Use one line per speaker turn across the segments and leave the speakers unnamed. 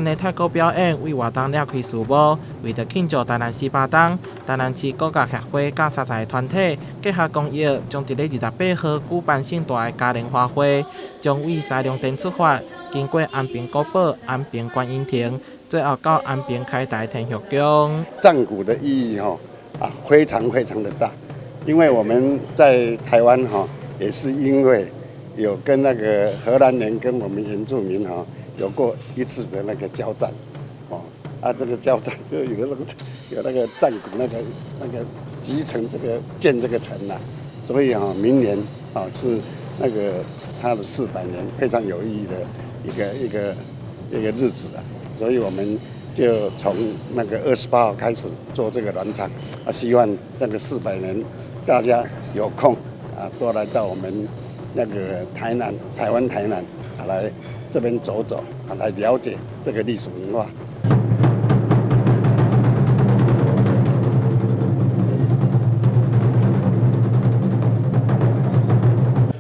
汉的太鼓表演为活动了开序幕，为着庆祝台南市巴东，台南市国家协会甲30个团体结合公益，将伫咧28号举办盛大的嘉年华会，将为西凉店出发，经过安平古堡、安平观音亭，最后到安平开台天后宫。
战鼓的意义非常非常的大，因为我们在台湾也是因为有跟那个荷兰人跟我们原住民有过一次的那个交战，这个交战就有那个战鼓那个集成建这个城所以明年是那个它的400年非常有意义的一个日子所以我们就从那个28号开始做这个暖场希望那个400年大家有空多来到我们那个台湾台南来这边走走来了解这个历史文化。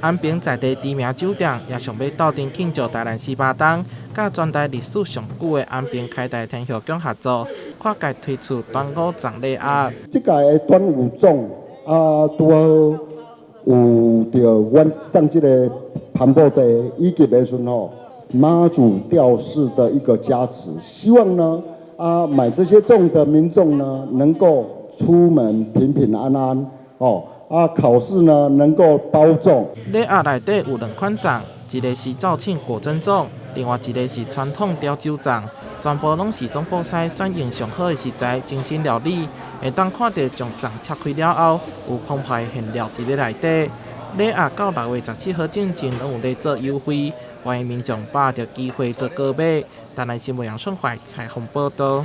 安平在地知名酒店也想要斗阵庆祝台南市巴东，甲全台历史上久的安平开台天后宫合作，跨界推出端午粽礼盒。
这届的端午粽拄好有着阮上这个盘布袋以及的时候，妈祖吊饰的一个加持，希望呢买这些粽的民众呢能够出门平平安安考试呢能够包中。
礼盒内底有2款粽，一个是肇庆果珍粽，另外一个是传统潮州粽，全部拢是总部师选用上好的食材精心料理，会当看到将粽切开了后，有澎湃的馅料伫咧内底。礼盒到6月17号进前拢有在做优惠，欢迎民众把握着机会做购买。台南新闻杨顺怀采访报道。